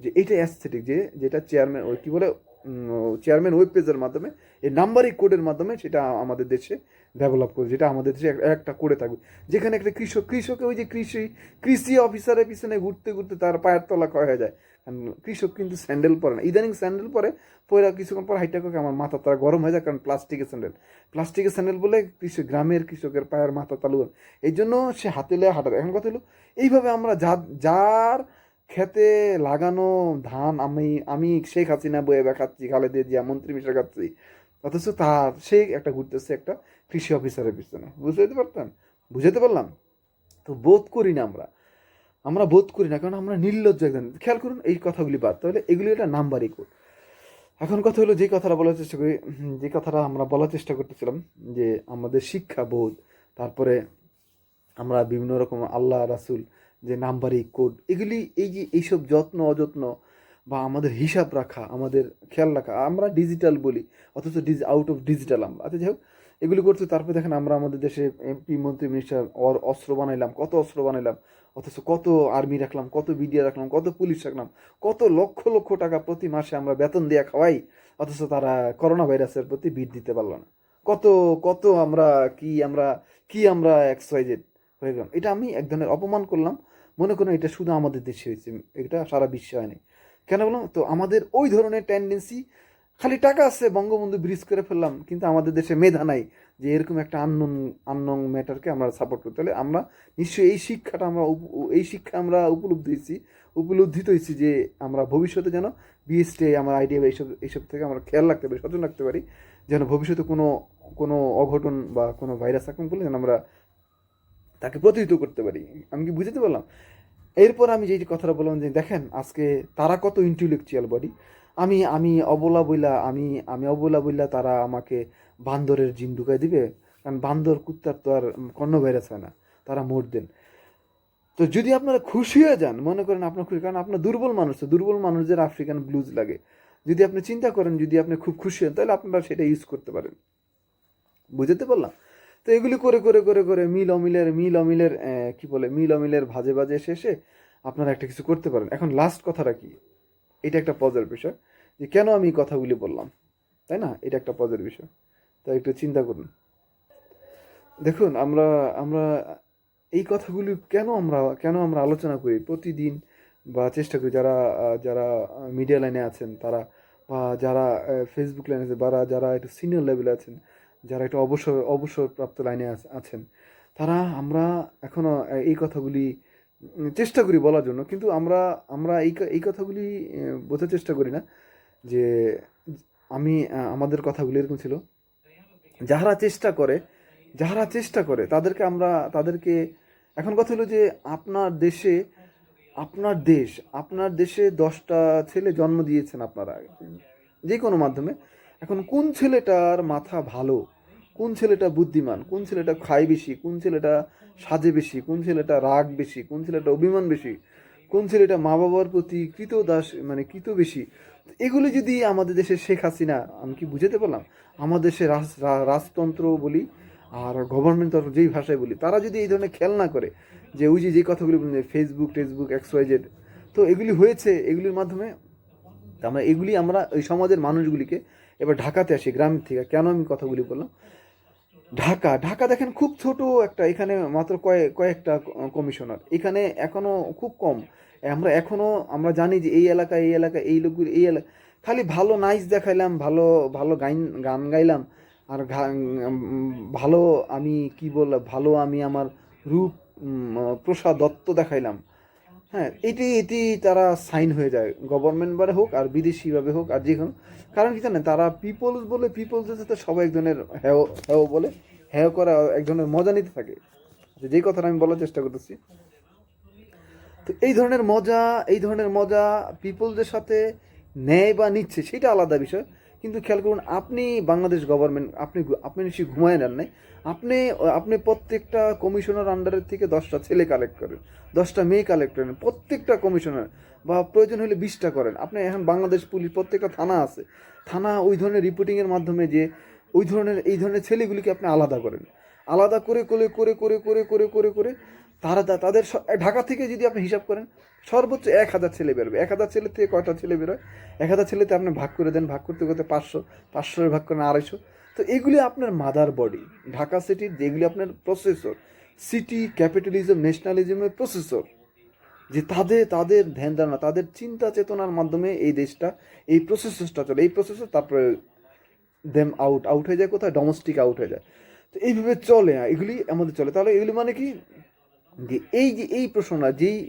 যে এইটা অ্যাস্থেটিক, যেটা চেয়ারম্যান ওই কী বলে চেয়ারম্যান ওয়েব পেজের মাধ্যমে, এই নাম্বারিং কোডের মাধ্যমে সেটা আমাদের দেশে ডেভেলপ করে, যেটা আমাদের দেশে একটা করে থাকবে, যেখানে একটা কৃষকের ওই যে কৃষি অফিসারের পিছনে ঘুরতে ঘুরতে তার পায়ের তলা ক্ষয় হয়ে যায়। কারণ কৃষক কিন্তু স্যান্ডেল পরে না, ইদানিং স্যান্ডেল পরে কিছুক্ষণ পর হাইটা করে আমার মাথা তারা গরম হয়ে যায়, কারণ প্লাস্টিকের স্যান্ডেল বলে গ্রামের কৃষকের পায়ের মাথা তালু, এই জন্য সে হাতে লেয়া হাঁটাবে। এখন কথা হলো, এইভাবে আমরা যার খেতে লাগানো ধান আমি আমি শেখ হাসিনা বয়ে খাচ্ছি, খালেদা জিয়া মন্ত্রী মিশা খাচ্ছি, অথচ তার সে একটা ঘুরতেছে একটা কৃষি অফিসারের পিছনে। বুঝাতে পারলাম? তো বোধ করি না আমরা বোধ করি না, কারণ আমরা নির্লজ্জ একজন। খেয়াল করুন এই কথাগুলি বাদ, তাহলে এগুলি একটা নাম্বারই কোড। এখন কথা হলো, যে কথাটা বলার চেষ্টা করি, যে কথাটা আমরা বলার চেষ্টা করতেছিলাম, যে আমাদের শিক্ষা বোধ, তারপরে আমরা বিভিন্ন রকম আল্লাহ রাসুল, যে নাম্বারিক কোড, এগুলি এই যে এইসব যত্ন অযত্ন বা আমাদের হিসাব রাখা, আমাদের খেয়াল রাখা, আমরা ডিজিটাল বলি, অথচ আউট অফ ডিজিটাল আমরা। আচ্ছা যাই হোক, এগুলি করতে তারপরে দেখেন আমরা আমাদের দেশে এমপি, মন্ত্রী, মিনিস্টার অস্ত্র বানাইলাম, কত অস্ত্র বানাইলাম, অথচ কত আর্মি রাখলাম, কত বিডিআর রাখলাম, কত পুলিশ রাখলাম, কত লক্ষ লক্ষ টাকা প্রতি মাসে আমরা বেতন দিয়ে খাওয়াই, অথচ তারা করোনা ভাইরাসের প্রতি বিট দিতে পারলো না। কত কত আমরা আমরা আমরা এক্সওয়াইজেড হয়ে গেলাম। এটা আমি এক ধরনের অপমান করলাম। মনে করুন এটা শুধু আমাদের দেশে হয়েছে, এটা সারা বিশ্বে হয়নি। কেন বললাম? তো আমাদের ওই ধরনের টেন্ডেন্সি, খালি টাকা আছে বঙ্গবন্ধু ব্রিজ করে ফেললাম, কিন্তু আমাদের দেশে মেধা নাই যে এরকম একটা আননোন ম্যাটারকে আমরা সাপোর্ট করতে। তাহলে আমরা নিশ্চয়ই এই শিক্ষাটা এই শিক্ষা আমরা উপলব্ধিত হয়েছি যে আমরা ভবিষ্যতে যেন বিএসটি আমার আইডিয়া এইসব থেকে আমরা খেয়াল রাখতে পারি, সচেতন রাখতে পারি, যেন ভবিষ্যতে কোনো কোনো অঘটন বা কোনো ভাইরাস আক্রমণ করলে যেন আমরা তাকে প্রতিহত করতে পারি। আমি কি বুঝতে পারলাম? এরপর আমি যে কথাটা বললাম যে দেখেন আজকে তারা কত ইন্টেলেকচুয়াল বডি। আমি আমি অবলা বইলা তারা আমাকে বান্দরের জিন ঢুকাই দিবে, কারণ বান্দর কুত্তার তো আর কর্ণ ভাইরাস হয় না, তারা মোর দেন। তো যদি আপনারা খুশি হয়ে যান, মনে করেন আপনার খুশি, কারণ আপনার দুর্বল মানুষ, তো দুর্বল মানুষদের আফ্রিকান ব্লুজ লাগে। যদি আপনি চিন্তা করেন, যদি আপনি খুব খুশি হন, তাহলে আপনারা সেটা ইউজ করতে পারেন। বুঝতে পারলাম? তো এগুলি করে করে করে করে মিল অমিলের ভাজে ভাজে শেষে আপনারা একটা কিছু করতে পারেন। এখন লাস্ট কথাটা কি, এটা একটা পজের বিষয় যে কেন আমি এই কথাগুলি বললাম, তাই না? এটা একটা পজের বিষয়, তাই একটু চিন্তা করুন। দেখুন আমরা আমরা এই কথাগুলি কেন আমরা আলোচনা করি প্রতিদিন, বা চেষ্টা করি যারা যারা মিডিয়া লাইনে আছেন তারা, বা যারা ফেসবুক লাইনে আছে, বা যারা একটু সিনিয়র লেভেলে আছেন, যারা একটু অবসরপ্রাপ্ত লাইনে আছেন, তারা আমরা এখনো এই কথাগুলি চেষ্টা করি বলার জন্য, কিন্তু আমরা আমরা এই কথাগুলি বোঝার চেষ্টা করি না যে আমাদের কথাগুলি এরকম ছিল। যারা চেষ্টা করে তাদেরকে এখন কথা হলো যে আপনার দেশে 10টা ছেলে জন্ম দিয়েছেন আপনারা যে কোনো মাধ্যমে। এখন কোন ছেলেটার মাথা ভালো, কোন ছেলেটা বুদ্ধিমান, কোন ছেলেটা খায় বেশি, কোন ছেলেটা সাজে বেশি, কোন ছেলেটা রাগ বেশি, কোন ছেলেটা অভিমান বেশি, কোন ছেলেটা মা বাবার প্রতি কৃত বেশি, এগুলি যদি আমাদের দেশে শেখ হাসিনা, আমি কি বুঝাতে পারলাম, আমাদের দেশে রাজতন্ত্র বলি আর গভর্নমেন্ট তন্ত্র যেই ভাষায় বলি, তারা যদি এই ধরনের খেয়াল না করে, যে ওই যে কথাগুলি বললেন ফেসবুক XYZ, তো এগুলি হয়েছে এগুলির মাধ্যমে। আমরা ওই সমাজের মানুষগুলিকে এবার ঢাকাতে আসি গ্রামের থেকে। কেন আমি কথাগুলি বললাম? ঢাকা দেখেন খুব ছোট একটা, এখানে মাত্র কয়েকটা কমিশনার, এখানে এখনো খুব কম। আমরা জানি যে এই এলাকায় এই লোকগুলি খালি ভালো নাইস দেখাইলাম, ভালো ভালো গান গাইলাম, আর ভালো আমি কি বললাম, ভালো আমি আমার রূপ প্রসাদ দত্ত দেখাইলাম। হ্যাঁ, এটি তারা সাইন হয়ে যায়, গভর্নমেন্ট ভাবে হোক আর বিদেশিভাবে হোক আর যে কোনো। কারণ কি জানেন, তারা পিপলসদের সাথে সবাই এক ধরনের হ্যাও বলে, হ্যাও করা এক ধরনের মজা নিতে থাকে, যেই কথাটা আমি বলার চেষ্টা করতেছি। তো এই ধরনের মজা পিপলদের সাথে নেয় বা নিচ্ছে সেটা আলাদা বিষয়। কিন্তু খেয়াল করুন, আপনি বাংলাদেশ গভর্নমেন্ট, আপনি নিশ্চয়ই ঘুমায় নেন নাই। আপনি প্রত্যেকটা কমিশনার আন্ডারের থেকে 10টা ছেলে কালেক্ট করেন, 10টা মেয়ে কালেক্ট করেন, প্রত্যেকটা কমিশনার, বা প্রয়োজন হলে 20টা করেন। আপনি এখন বাংলাদেশ পুলিশ প্রত্যেকটা থানা আছে, থানা ওই ধরনের রিপোর্টিংয়ের মাধ্যমে যে এই ধরনের ছেলেগুলিকে আপনি আলাদা করেন, আলাদা করে করে করে করে করে করে করে করে তাদের ঢাকা থেকে যদি আপনি হিসাব করেন, সর্বোচ্চ 1000 ছেলে বেরোবে। 1000 ছেলের থেকে কয়টা ছেলে বেরোয়? 1000 ছেলেতে আপনি ভাগ করে দেন, ভাগ করতে করতে 500 ভাগ করেন 250। তো এগুলি আপনার মাদার বডি, ঢাকা সিটির যেগুলি আপনার প্রসেসর, সিটি ক্যাপিটালিজম ন্যাশনালিজমের প্রসেসর, যে তাদের ধ্যান ধারণা, তাদের চিন্তা চেতনার মাধ্যমে এই দেশটা, এই প্রসেসরটা চলে। এই প্রসেসর তারপরে আউট হয়ে যায় কোথায়? ডোমেস্টিক আউট হয়ে যায়। তো এইভাবে চলে, এগুলি আমাদের চলে। তাহলে এগুলি মানে কি, যে এই প্রশ্নটা,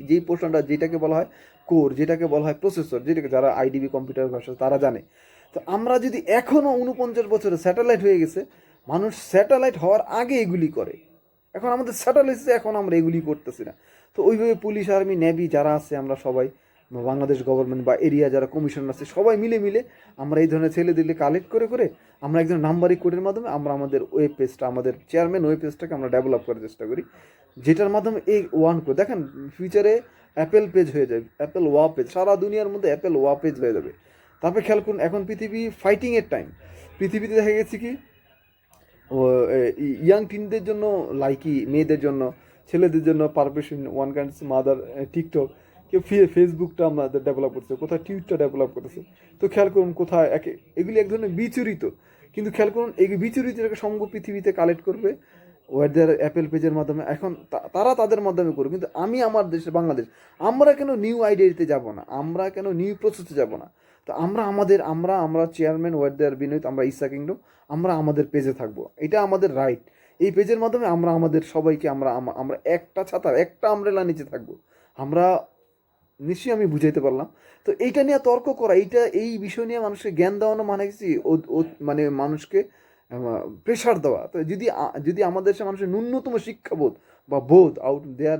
যেই প্রশ্নটা যেটাকে বলা হয় কোর, যেটাকে বলা হয় প্রসেসর, যেটাকে যারা আইডিবি কম্পিউটার ভাষা তারা জানে। তো আমরা যদি এখনও 49 বছরে স্যাটেলাইট হয়ে গেছে, মানুষ স্যাটেলাইট হওয়ার আগে এগুলি করে, এখন আমাদের স্যাটেলাইট, এখন আমরা এগুলি করতেছি না। তো ওইভাবে পুলিশ আর্মি নেভি যারা আছে, আমরা সবাই বাংলাদেশ গভর্নমেন্ট বা এরিয়া যারা কমিশন আছে, সবাই মিলে আমরা এই ধরনের ছেলেদেরকে কালেক্ট করে করে আমরা একজন নাম্বারিং কোডের মাধ্যমে আমরা আমাদের ওয়েব পেজটা, আমাদের চেয়ারম্যান ওয়েব পেজটাকে আমরা ডেভেলপ করার চেষ্টা করি, যেটার মাধ্যমে এই ওয়ান করে দেখেন ফিউচারে অ্যাপেল পেজ হয়ে যাবে, অ্যাপেল ওয়া পেজ, সারা দুনিয়ার মধ্যে অ্যাপেল ওয়া পেজ হয়ে যাবে। তারপরে খেয়াল করুন, এখন পৃথিবী ফাইটিংয়ের টাইম। পৃথিবীতে দেখা গেছে কি, ইয়াং টিনদের জন্য লাইকি, মেয়েদের জন্য, ছেলেদের জন্য perfection, one kinds mother, TikTok, কেউ ফেসবুকটা আমাদের ডেভেলপ করছে, কোথায় টুইটার ডেভেলপ করতেছে। তো খেয়াল করুন কোথায় এগুলি এক ধরনের বিচরিত, কিন্তু খেয়াল করুন এই বিচরিতটাকে সমগ্র পৃথিবীতে কালেক্ট করবে ওয়েদার অ্যাপেল পেজের মাধ্যমে। এখন তারা তাদের মাধ্যমে করবে, কিন্তু আমি আমার দেশে বাংলাদেশ, আমরা কেন নিউ আইডিয়াতে যাব না, আমরা কেন নিউ প্রসেসে যাব না? তো আমরা চেয়ারম্যান ওয়েদার বিনোদ, আমরা ইসা কিংডম, আমরা আমাদের পেজে থাকবো, এটা আমাদের রাইট। এই পেজের মাধ্যমে আমরা আমাদের সবাইকে আমরা একটা ছাতার একটা আমব্রেলা নিচে থাকবো। আমরা নিশ্চয়ই আমি বুঝাইতে পারলাম। তো এইটা নিয়ে তর্ক করা, এই বিষয় নিয়ে মানুষকে জ্ঞান দেওয়ানো মানে কি মানে মানুষকে প্রেশার দেওয়া। তো যদি আমাদের দেশে মানুষের ন্যূনতম শিক্ষাবোধ বা বোধ আউট দেয়ার,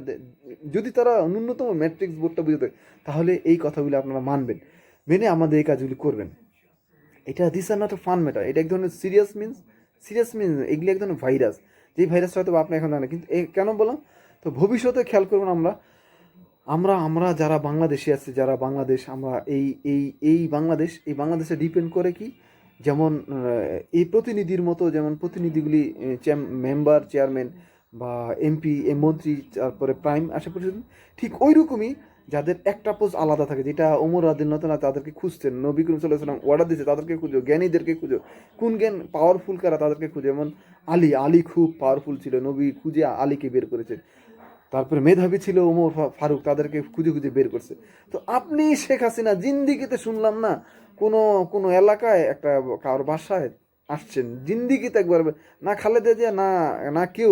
যদি তারা ন্যূনতম ম্যাট্রিক্স বোর্ডটা বুঝতে, তাহলে এই কথাগুলি আপনারা মানবেন, মেনে আমাদের এই কাজগুলি করবেন। এটা this are not a fun matter, এটা এক ধরনের সিরিয়াস মিনস এগুলি এক ধরনের ভাইরাস, যেই ভাইরাসটা হয়তো আপনি এখন জানেন। কিন্তু কেন বললাম, তো ভবিষ্যতে খেয়াল করবেন আমরা আমরা আমরা যারা বাংলাদেশি আছে, যারা বাংলাদেশ, আমরা এই বাংলাদেশে ডিপেন্ড করে কি, যেমন এই প্রতিনিধির মতো, যেমন প্রতিনিধিগুলি মেম্বার চেয়ারম্যান বা এমপি মন্ত্রী, তারপরে প্রাইম আসে প্রেসিডেন্ট, ঠিক ওই রকমই যাদের একটা পোস্ট আলাদা থাকে, যেটা ওমর রাদিয়াল্লাহু তাআলা তাদেরকে খুঁজতেন, নবী করিম সাল্লাল্লাহু আলাইহি ওয়াসাল্লাম অর্ডার দিয়েছে তাদেরকে খুঁজো, জ্ঞানীদেরকে খুঁজো, কোন জ্ঞান পাওয়ারফুল কারা তাদেরকে খুঁজো। যেমন আলী খুব পাওয়ারফুল ছিল, নবী খুঁজে আলীকে বের করেছে। তারপরে মেধাবী ছিল ওমর ফারুক, তাদেরকে খুঁজে খুঁজে বের করছে। তো আপনি শেখ হাসিনা জিন্দিগিতে শুনলাম না কোনো কোনো এলাকায় একটা কারোর বাসায় আসছেন, জিন্দিগিতে একবার না খালেদা জিয়া না না কেউ।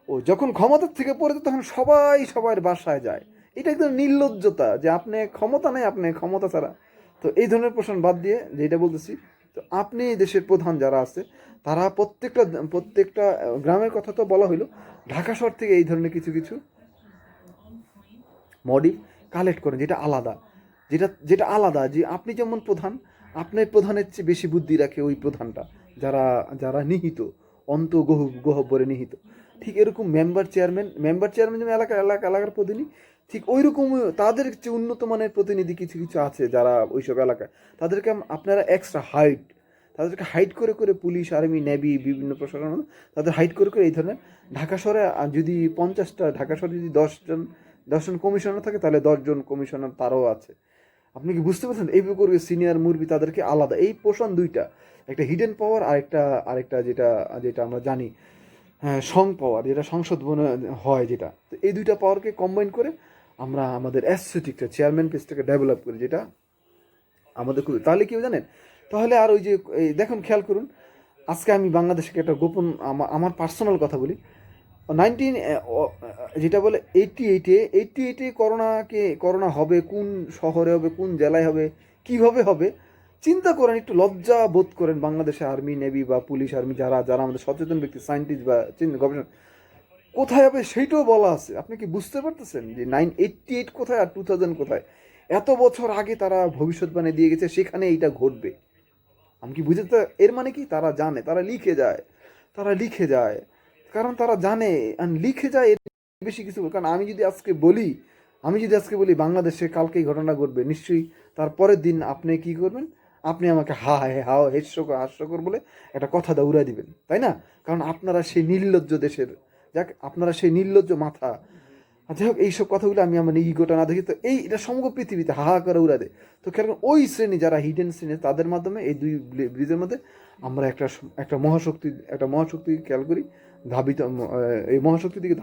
ও যখন ক্ষমতার থেকে পড়েছে তখন সবাই সবার বাসায় যায়। এটা একদম নির্লজ্জতা, যে আপনি ক্ষমতা নেই, আপনি ক্ষমতা ছাড়া। তো এই ধরনের প্রশ্ন বাদ দিয়ে যেটা বলতেছি, তো আপনি এই দেশের প্রধান যারা আছে, তারা প্রত্যেকটা গ্রামের কথা তো বলা হইলো, ঢাকা শহর থেকে এই ধরনের কিছু কিছু মডিফ কালেক্ট করেন, যেটা আলাদা, যে আপনি যেমন প্রধান, আপনার প্রধানের চেয়ে বেশি বুদ্ধি রাখে ওই প্রধানটা, যারা যারা নিহিত, গহ্বরে নিহিত। ঠিক এরকম মেম্বার চেয়ারম্যান যেমন এলাকার প্রতিনিধি, ঠিক ওই রকম তাদের চেয়ে উন্নত মানের প্রতিনিধি কিছু কিছু আছে যারা ওইসব এলাকায়, তাদেরকে আপনারা এক্সট্রা তাদেরকে হাইড করে করে পুলিশ, আর্মি, নেভি, বিভিন্ন প্রশাসন, তাদের হাইড করে করে এই ধরনের ঢাকা শহরে যদি 50টা, ঢাকা শহরে যদি 10জন কমিশনার থাকে, তাহলে 10জন কমিশনার তারও আছে। আপনি কি বুঝতে পারছেন? এই করে সিনিয়র মুরবি তাদেরকে আলাদা, এই পোষণ দুইটা, একটা হিডেন পাওয়ার, আরেকটা যেটা যেটা আমরা জানি, হ্যাঁ, পাওয়ার, যেটা সংসদ ভবনে হয় যেটা। তো এই দুইটা পাওয়ারকে কম্বাইন করে আমরা আমাদের অ্যাসথেটিকটা, চেয়ারম্যান পেজটাকে ডেভেলপ করি, যেটা আমাদের খুবই, তাহলে কি জানেন, তাহলে আর ওই যে দেখুন খেয়াল করুন, আজকে আমি বাংলাদেশকে একটা গোপন আমার পার্সোনাল কথা বলি। 19 যেটা বলে 88-এ করোনা হবে, কোন শহরে হবে, কোন জেলায় হবে, কিভাবে হবে, চিন্তা করেন, একটু লজ্জা বোধ করেন বাংলাদেশে আর্মি, নেভি বা পুলিশ, আর্মি, যারা যারা আমাদের সচেতন ব্যক্তি, সায়েন্টিস্ট বা গবেষণা, কোথায় হবে সেইটাও বলা আছে। আপনি কি বুঝতে পারতেছেন যে 988 কোথায় আর 2000 কোথায়? এত বছর আগে তারা ভবিষ্যৎবাণী দিয়ে গেছে, সেখানে এইটা ঘটবে। আমি কি বুঝতে, এর মানে কি, তারা জানে, তারা লিখে যায়, কারণ তারা জানে, লিখে যায়, এর বেশি কিছু। কারণ আমি যদি আজকে বলি বাংলাদেশে কালকে এই ঘটনা ঘটবে, নিশ্চয়ই তার পরের দিন আপনি কি করবেন, আপনি আমাকে হাস্যকর বলে একটা কথা উড়াই দিবেন, তাই না? কারণ আপনারা সেই নির্লজ্জ দেশের, আপনারা সেই নির্লজ্জ মাথা। যাই হোক, এইসব কথাগুলো আমি আমার ইগোটা না দেখি, তো এটা সমগ্র পৃথিবীতে করে উড়া দেয়। তো খেয়াল করেন, ওই শ্রেণী যারা হিডেন শ্রেণী, তাদের মাধ্যমে এই দুই ব্রিজের মধ্যে আমরা একটা মহাশক্তি খেয়াল করি, এই মহাশক্তির দিকে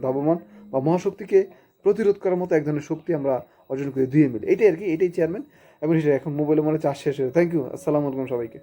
ধাবমান, বা মহাশক্তিকে প্রতিরোধ করার মতো এক ধরনের শক্তি আমরা অর্জন করি 2 মিলে। এটাই আর কি, এটাই চেয়ারম্যান। এবং এখন মোবাইলে মনে চার্জ শেষ হয়ে, থ্যাংক ইউ, আসসালামু আলাইকুম সবাইকে।